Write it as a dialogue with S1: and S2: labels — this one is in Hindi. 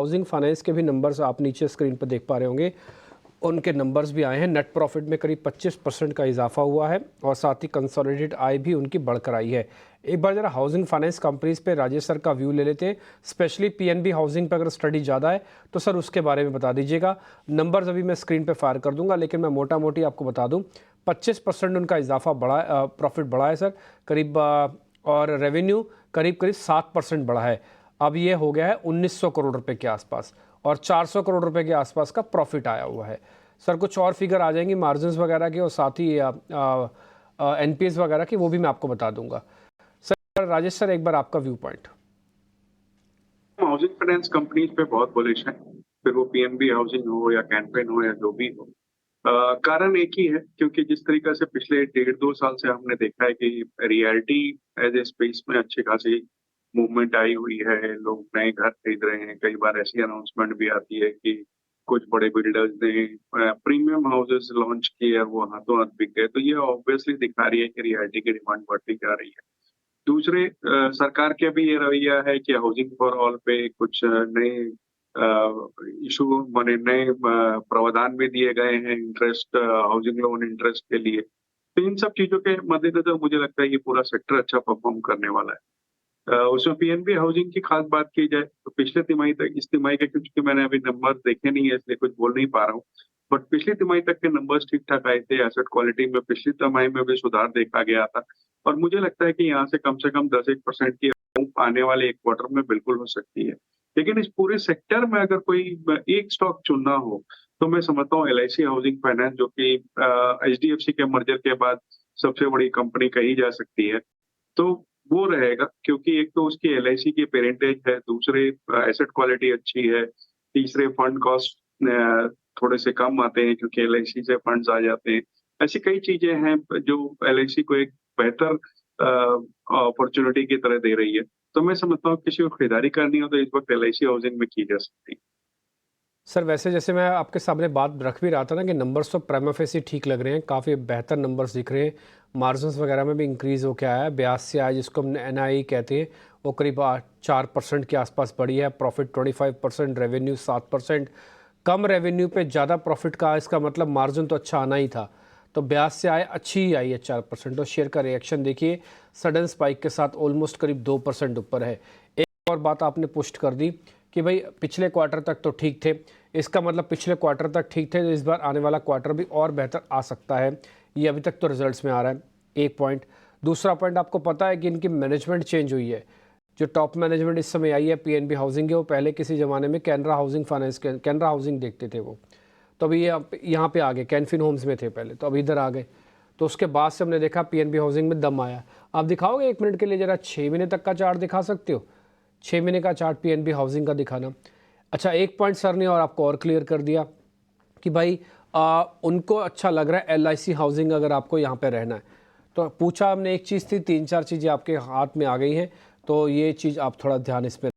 S1: हाउसिंग फाइनेंस के भी नंबर्स आप नीचे स्क्रीन पर देख पा रहे होंगे, उनके नंबर्स भी आए हैं। नेट प्रॉफिट में करीब 25% का इजाफा हुआ है और साथ ही कंसोलिडेटेड आय भी उनकी बढ़कर आई है। एक बार जरा हाउसिंग फाइनेंस कंपनीज पे राजेश सर का व्यू ले लेते हैं, स्पेशली पीएनबी हाउसिंग पे अगर स्टडी ज़्यादा है तो सर उसके बारे में बता दीजिएगा। नंबर्स अभी मैं स्क्रीन पे फायर कर दूंगा, लेकिन मैं मोटा मोटी आपको बता दूं 25% उनका इजाफा बढ़ा, प्रॉफिट बढ़ा है सर करीब, और रेवेन्यू करीब करीब 7% बढ़ा है। अब ये हो गया है 1900 करोड़ रुपए के आसपास और 400 करोड़ रुपए के आसपास का प्रॉफिट आया हुआ है। सर कुछ और फिगर आ जाएंगी मार्जिन्स वगैरह की और साथ ही एनपीएस वगैरह की, वो भी मैं आपको बता दूंगा। सर राजेश सर, एक बार आपका view point.
S2: Housing finance companies पे बहुत बुलिश है, फिर वो पीएनबी हाउसिंग हो या कैंपेन हो या जो भी हो। कारण एक ही है, क्योंकि जिस तरीके से पिछले 1.5-2 साल से हमने देखा है कि रियल्टी एज ए स्पेस में अच्छी खासी मूवमेंट आई हुई है। लोग नए घर खरीद रहे हैं, कई बार ऐसी अनाउंसमेंट भी आती है कि कुछ बड़े बिल्डर्स ने प्रीमियम हाउसेस लॉन्च किए और वो हाथों हाथ बिक गए। तो ये ऑब्वियसली दिखा रही है कि रियल्टी की डिमांड बढ़ती जा रही है। दूसरे सरकार का भी ये रवैया है कि हाउसिंग फॉर ऑल पे कुछ नए इशू माने नए प्रावधान भी दिए गए हैं, इंटरेस्ट हाउसिंग लोन इंटरेस्ट के लिए। तो इन सब चीजों के मद्देनजर मुझे लगता है ये पूरा सेक्टर अच्छा परफॉर्म करने वाला है। उसमें पीएनबी हाउसिंग की खास बात की जाए तो पिछले तिमाही तक, इस तिमाही के क्योंकि मैंने अभी नंबर देखे नहीं है इसलिए कुछ बोल नहीं पा रहा हूँ, बट पिछली तिमाही तक के नंबर्स ठीक ठाक आए थे। एसेट क्वालिटी में पिछली तिमाही में भी सुधार देखा गया था और मुझे लगता है कि यहाँ से कम 10-1% की आने वाले एक क्वार्टर में बिल्कुल हो सकती है। लेकिन इस पूरे सेक्टर में अगर कोई एक स्टॉक चुनना हो तो मैं समझता हूँ एलआईसी हाउसिंग फाइनेंस, जो कि एचडीएफसी के मर्जर के बाद सबसे बड़ी कंपनी कही जा सकती है, तो वो रहेगा। क्योंकि एक तो उसकी एलआईसी की पेरेंटेज है, दूसरे एसेट क्वालिटी अच्छी है, तीसरे फंड कॉस्ट थोड़े से कम आते हैं क्योंकि एलआईसी से फंड्स आ जाते हैं। ऐसी कई चीजें हैं जो एलआईसी को एक बेहतर अपॉर्चुनिटी की तरह दे रही है। तो मैं समझता हूँ किसी को खरीदारी करनी हो तो इस वक्त एलआईसी हाउसिंग में की जा सकती है।
S1: सर वैसे जैसे मैं आपके सामने बात रख भी रहा था ना कि नंबर्स तो प्राइमा फेसी ठीक लग रहे हैं, काफ़ी बेहतर नंबर्स दिख रहे हैं। मार्जिन्स वगैरह में भी इंक्रीज़ होकर आया है, 82 आया जिसको हम एनआई कहते हैं, वो करीब 4% के आसपास बढ़ी है। Profit 25%, revenue 7%। कम रेवेन्यू पे ज़्यादा प्रॉफिट का इसका मतलब मार्जिन तो अच्छा आना ही था। तो 82 आय अच्छी ही आई है 4%। और शेयर का रिएक्शन देखिए सडन स्पाइक के साथ ऑलमोस्ट करीब 2% ऊपर है। एक और बात आपने पुष्ट कर दी कि भाई पिछले क्वार्टर तक तो ठीक थे, इसका मतलब पिछले क्वार्टर तक ठीक थे तो इस बार आने वाला क्वार्टर भी और बेहतर आ सकता है। ये अभी तक तो रिजल्ट्स में आ रहा है, एक पॉइंट। दूसरा पॉइंट, आपको पता है कि इनकी मैनेजमेंट चेंज हुई है। जो टॉप मैनेजमेंट इस समय आई है पीएनबी हाउसिंग के, वो पहले किसी ज़माने में कैनरा हाउसिंग फाइनेंस के कैनरा हाउसिंग देखते थे वो, तो अभी ये यहाँ पे आ गए, कैनफिन होम्स में थे पहले, तो अभी इधर आ गए। तो उसके बाद से हमने देखा पीएनबी हाउसिंग में दम आया। आप दिखाओगे 1 मिनट के लिए ज़रा, 6 महीने तक का चार्ट दिखा सकते हो? 6 महीने का चार्ट पीएनबी हाउसिंग का दिखाना। अच्छा, एक पॉइंट सर ने और आपको और क्लियर कर दिया कि भाई उनको अच्छा लग रहा है एलआईसी हाउसिंग अगर आपको यहाँ पे रहना है। तो पूछा हमने एक चीज़ थी, 3-4 चीज़ें आपके हाथ में आ गई हैं, तो ये चीज़ आप थोड़ा ध्यान इसमें